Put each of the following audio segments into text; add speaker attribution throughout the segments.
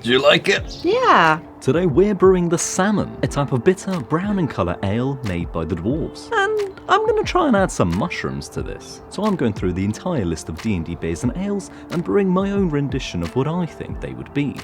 Speaker 1: Do you like it?
Speaker 2: Yeah.
Speaker 1: Today we're brewing the Samman, a type of bitter, brown in colour ale made by the dwarves. And I'm going to try and add some mushrooms to this. So I'm going through the entire list of D&D beers and ales and brewing my own rendition of what I think they would be.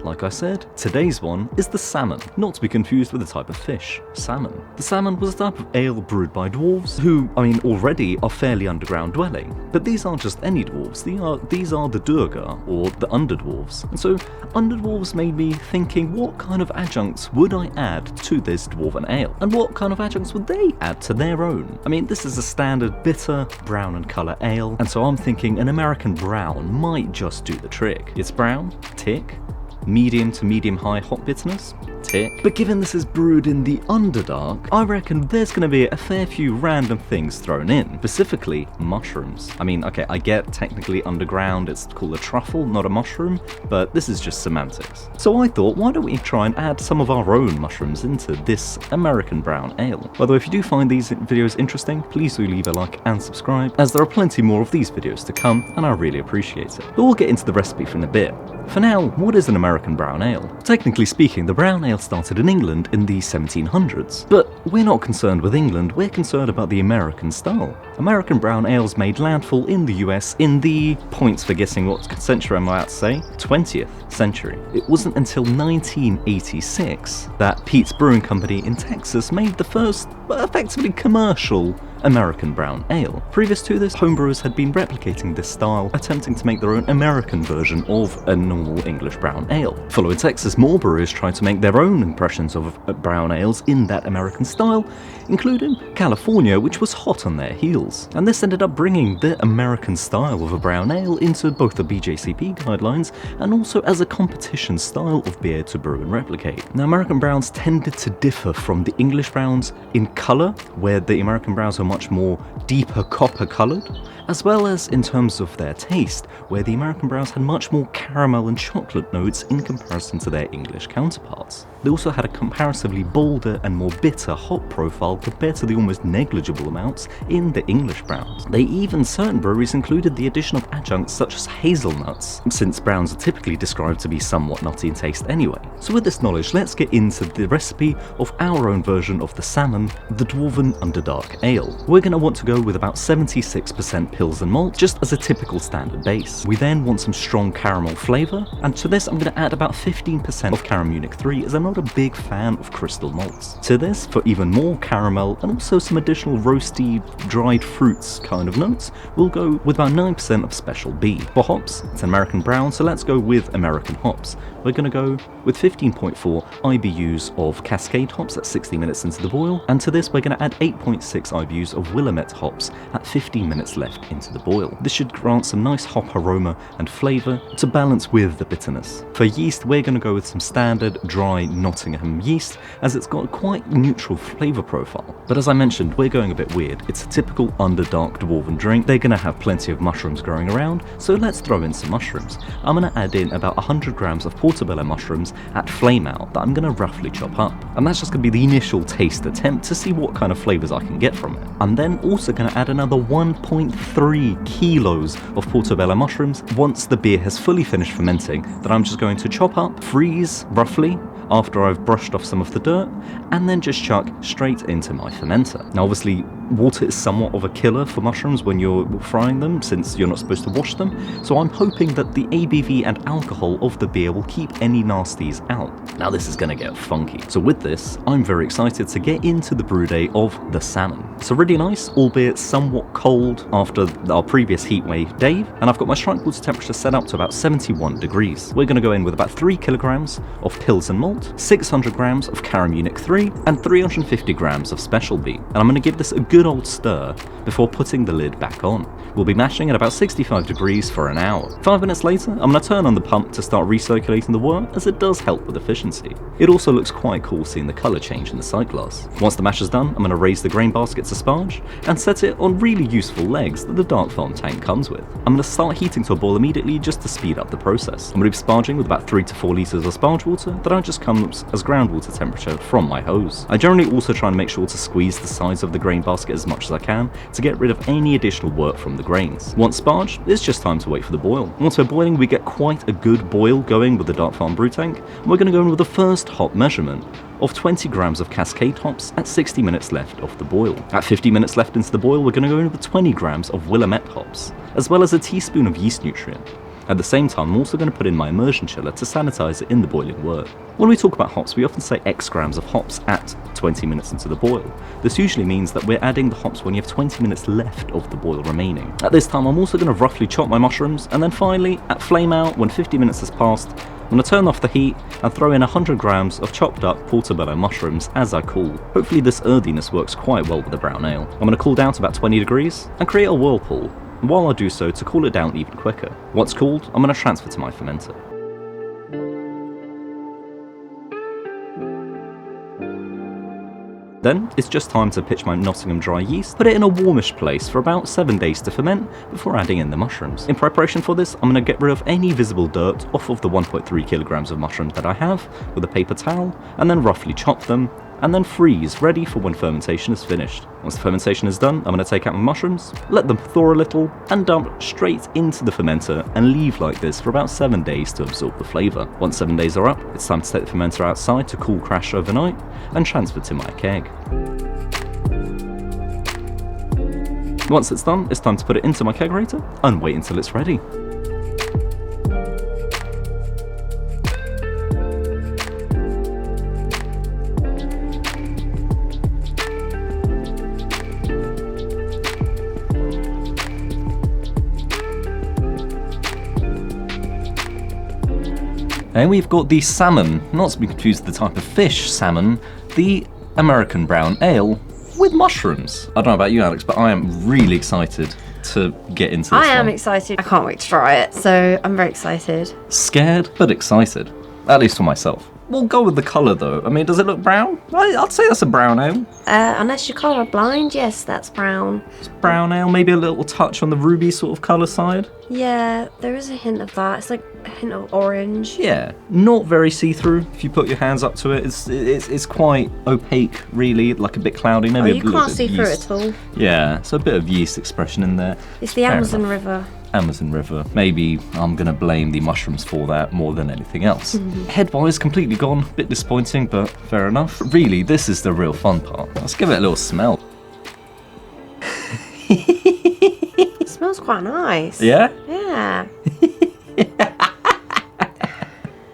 Speaker 1: Like I said, today's one is the Samman, not to be confused with a type of fish, salmon. The Samman was a type of ale brewed by dwarves who, already are fairly underground dwelling. But these aren't just any dwarves, these are the Durga, or the Underdwarves. And so, Underdwarves made me thinking, what kind of adjuncts would I add to this dwarven ale? And what kind of adjuncts would they add to their own? This is a standard bitter, brown in colour ale, and so I'm thinking an American brown might just do the trick. It's brown, tick. Medium to medium high hop bitterness, tick. But given this is brewed in the Underdark, I reckon there's going to be a fair few random things thrown in, specifically mushrooms. Okay, I get technically underground, it's called a truffle, not a mushroom, but this is just semantics. So I thought, why don't we try and add some of our own mushrooms into this American brown ale? By the way, if you do find these videos interesting, please do leave a like and subscribe, as there are plenty more of these videos to come, and I really appreciate it. But we'll get into the recipe from a bit. For now, what is an American brown ale? Technically speaking, the brown ale started in England in the 1700s. But we're not concerned with England, we're concerned about the American style. American brown ales made landfall in the US in the, points for guessing what century I'm about to say, 20th century. It wasn't until 1986 that Pete's Brewing Company in Texas made the first, effectively commercial, American brown ale. Previous to this, homebrewers had been replicating this style, attempting to make their own American version of a normal English brown ale. Following Texas, more brewers tried to make their own impressions of brown ales in that American style, including California, which was hot on their heels. And this ended up bringing the American style of a brown ale into both the BJCP guidelines and also as a competition style of beer to brew and replicate. Now, American browns tended to differ from the English browns in colour, where the American browns are much more deeper copper coloured, as well as in terms of their taste, where the American browns had much more caramel and chocolate notes in comparison to their English counterparts. They also had a comparatively bolder and more bitter hop profile compared to the almost negligible amounts in the English browns. Certain breweries included the addition of adjuncts such as hazelnuts, since browns are typically described to be somewhat nutty in taste anyway. So with this knowledge, let's get into the recipe of our own version of the Samman, the Dwarven Underdark Ale. We're going to want to go with about 76% pills and malt, just as a typical standard base. We then want some strong caramel flavour, and to this I'm going to add about 15% of Caram Munich 3, as I'm not a big fan of crystal malts. To this, for even more caramel and also some additional roasty, dried fruits kind of notes, we'll go with about 9% of Special B. For hops, it's an American brown, so let's go with American hops. We're going to go with 15.4 IBUs of Cascade hops at 60 minutes into the boil, and to this we're going to add 8.6 IBUs of Willamette hops at 15 minutes left into the boil. This should grant some nice hop aroma and flavour to balance with the bitterness. For yeast, we're going to go with some standard dry Nottingham yeast, as it's got a quite neutral flavour profile. But as I mentioned, we're going a bit weird. It's a typical Underdark dwarven drink. They're going to have plenty of mushrooms growing around, so let's throw in some mushrooms. I'm going to add in about 100 grams of Portobello mushrooms at flame out that I'm going to roughly chop up. And that's just going to be the initial taste attempt to see what kind of flavours I can get from it. I'm then also going to add another 1.3 kilos of Portobello mushrooms once the beer has fully finished fermenting, that I'm just going to chop up, freeze roughly, after I've brushed off some of the dirt, and then just chuck straight into my fermenter. Now obviously, water is somewhat of a killer for mushrooms when you're frying them, since you're not supposed to wash them, so I'm hoping that the ABV and alcohol of the beer will keep any nasties out. Now this is going to get funky. So with this, I'm very excited to get into the brew day of the Samman. It's already nice, albeit somewhat cold after our previous heatwave day, and I've got my strike water temperature set up to about 71 degrees. We're going to go in with about 3 kilograms of pills and malt, 600 grams of Caram Munich 3, and 350 grams of Special B. And I'm going to give this a good old stir before putting the lid back on. We'll be mashing at about 65 degrees for an hour. 5 minutes later, I'm going to turn on the pump to start recirculating the water, as it does help with efficiency. It also looks quite cool seeing the colour change in the sight glass. Once the mash is done, I'm going to raise the grain basket to sparge and set it on really useful legs that the Dark Farm tank comes with. I'm going to start heating to a boil immediately just to speed up the process. I'm going to be sparging with about 3 to 4 litres of sparge water that I just comes as groundwater temperature from my hose. I generally also try and make sure to squeeze the sides of the grain basket get as much as I can to get rid of any additional work from the grains. Once sparged, it's just time to wait for the boil. Once we're boiling, we get quite a good boil going with the Dark Farm brew tank, and we're going to go in with the first hop measurement of 20 grams of Cascade hops at 60 minutes left of the boil. At 50 minutes left into the boil, we're going to go in with 20 grams of Willamette hops, as well as a teaspoon of yeast nutrient. At the same time, I'm also going to put in my immersion chiller to sanitize it in the boiling wort. When we talk about hops, we often say X grams of hops at 20 minutes into the boil. This usually means that we're adding the hops when you have 20 minutes left of the boil remaining. At this time, I'm also going to roughly chop my mushrooms, and then finally, at flame out, when 50 minutes has passed, I'm going to turn off the heat and throw in 100 grams of chopped up Portobello mushrooms as I cool. Hopefully this earthiness works quite well with the brown ale. I'm going to cool down to about 20 degrees and create a whirlpool, and while I do so, to cool it down even quicker. Once cooled, I'm going to transfer to my fermenter. Then, it's just time to pitch my Nottingham dry yeast, put it in a warmish place for about 7 days to ferment before adding in the mushrooms. In preparation for this, I'm going to get rid of any visible dirt off of the 1.3 kilograms of mushrooms that I have with a paper towel, and then roughly chop them, and then freeze, ready for when fermentation is finished. Once the fermentation is done, I'm going to take out my mushrooms, let them thaw a little, and dump straight into the fermenter and leave like this for about 7 days to absorb the flavour. Once 7 days are up, it's time to take the fermenter outside to cool crash overnight and transfer to my keg. Once it's done, it's time to put it into my kegerator and wait until it's ready. And we've got the salmon, not to be confused with the type of fish salmon, the American brown ale with mushrooms. I don't know about you, Alex, but I am really excited to get into this
Speaker 2: I am
Speaker 1: one.
Speaker 2: excited. I can't wait to try it, so I'm very excited.
Speaker 1: Scared, but excited. At least for myself. We'll go with the colour though. I mean, does it look brown? I'd say that's a brown ale.
Speaker 2: Unless you're colour blind, yes, that's brown.
Speaker 1: It's brown ale, maybe a little touch on the ruby sort of colour side.
Speaker 2: Yeah, there is a hint of that. It's like a hint of orange.
Speaker 1: Yeah, not very see-through. If you put your hands up to it, it's quite opaque, really, like a bit cloudy. Maybe
Speaker 2: You can't see through it at all.
Speaker 1: Yeah, so a bit of yeast expression in there.
Speaker 2: It's the Amazon River.
Speaker 1: Amazon River. Maybe I'm going to blame the mushrooms for that more than anything else. Head-wise, completely gone. Bit disappointing, but fair enough. Really, this is the real fun part. Let's give it a little smell.
Speaker 2: It smells quite nice.
Speaker 1: Yeah?
Speaker 2: Yeah.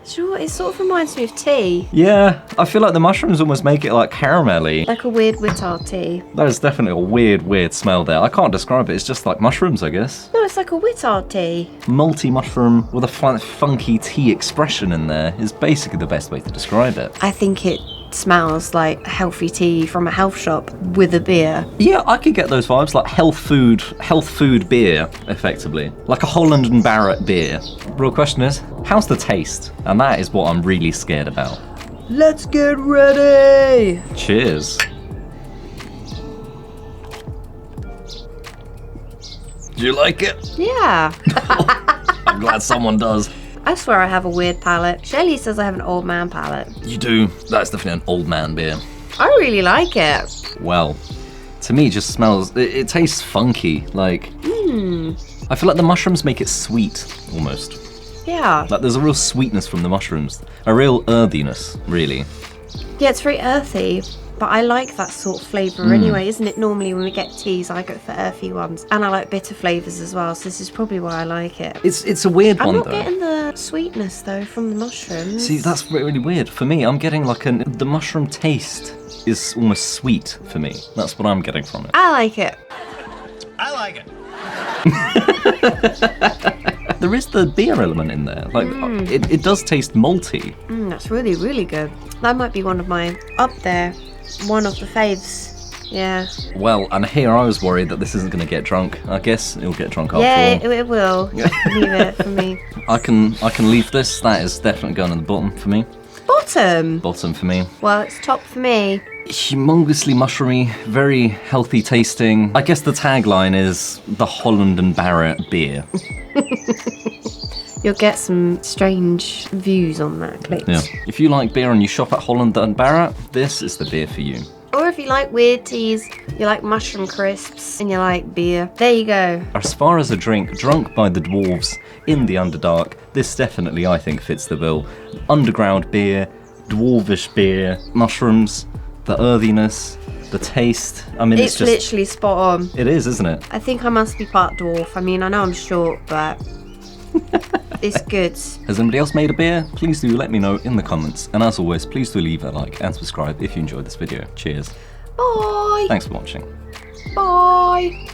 Speaker 2: Sure, it sort of reminds me of tea.
Speaker 1: Yeah, I feel like the mushrooms almost make it like caramelly.
Speaker 2: Like a weird Wittard tea.
Speaker 1: That is definitely a weird smell there. I can't describe it. It's just like mushrooms, I guess.
Speaker 2: No, it's like a Wittard tea.
Speaker 1: Multi-mushroom with a funky tea expression in there is basically the best way to describe it.
Speaker 2: I think it smells like healthy tea from a health shop with a beer.
Speaker 1: Yeah, I could get those vibes, like health food beer, effectively. Like a Holland and Barrett beer. Real question is, how's the taste? And that is what I'm really scared about.
Speaker 2: Let's get ready!
Speaker 1: Cheers. Do you like it?
Speaker 2: Yeah.
Speaker 1: I'm glad someone does.
Speaker 2: I swear I have a weird palate. Shelley says I have an old man palate.
Speaker 1: You do. That's definitely an old man beer.
Speaker 2: I really like it.
Speaker 1: Well, to me it just smells, it tastes funky, like, I feel like the mushrooms make it sweet, almost.
Speaker 2: Yeah.
Speaker 1: Like there's a real sweetness from the mushrooms, a real earthiness, really.
Speaker 2: Yeah, it's very earthy, but I like that sort of flavour anyway, isn't it? Normally when we get teas, I go for earthy ones. And I like bitter flavours as well, so this is probably why I like it.
Speaker 1: It's a weird one,
Speaker 2: I'm not
Speaker 1: though.
Speaker 2: getting the sweetness, though, from the mushrooms.
Speaker 1: See, that's really weird. For me, I'm getting like the mushroom taste is almost sweet for me. That's what I'm getting from it.
Speaker 2: I like it.
Speaker 3: I like it.
Speaker 1: There is the beer element in there. Like, it does taste malty.
Speaker 2: That's really, really good. That might be one of my, up there, one of the faves. Yeah.
Speaker 1: Well, and here I was worried that this isn't going to get drunk. I guess it'll get drunk after
Speaker 2: Yeah,
Speaker 1: all.
Speaker 2: it will. Leave it for me.
Speaker 1: I can leave this. That is definitely going on the bottom for me.
Speaker 2: Bottom.
Speaker 1: Bottom for me.
Speaker 2: Well, it's top for me.
Speaker 1: Humongously mushroomy, very healthy tasting. I guess the tagline is the Holland and Barrett beer.
Speaker 2: You'll get some strange views on that, Clips.
Speaker 1: Yeah. If you like beer and you shop at Holland and Barrett, this is the beer for you.
Speaker 2: Or Or if you like weird teas, you like mushroom crisps, and you like beer, there you go.
Speaker 1: As far as a drink drunk by the dwarves in the Underdark, this definitely, I think, fits the bill. Underground beer, dwarvish beer, mushrooms, the earthiness, the taste. I mean, it's just
Speaker 2: literally spot on.
Speaker 1: It is, isn't it?
Speaker 2: I think I must be part dwarf. I mean, I know I'm short, but it's good.
Speaker 1: Has anybody else made a beer? Please do let me know in the comments. And as always, please do leave a like and subscribe if you enjoyed this video. Cheers.
Speaker 2: Bye.
Speaker 1: Thanks for watching.
Speaker 2: Bye.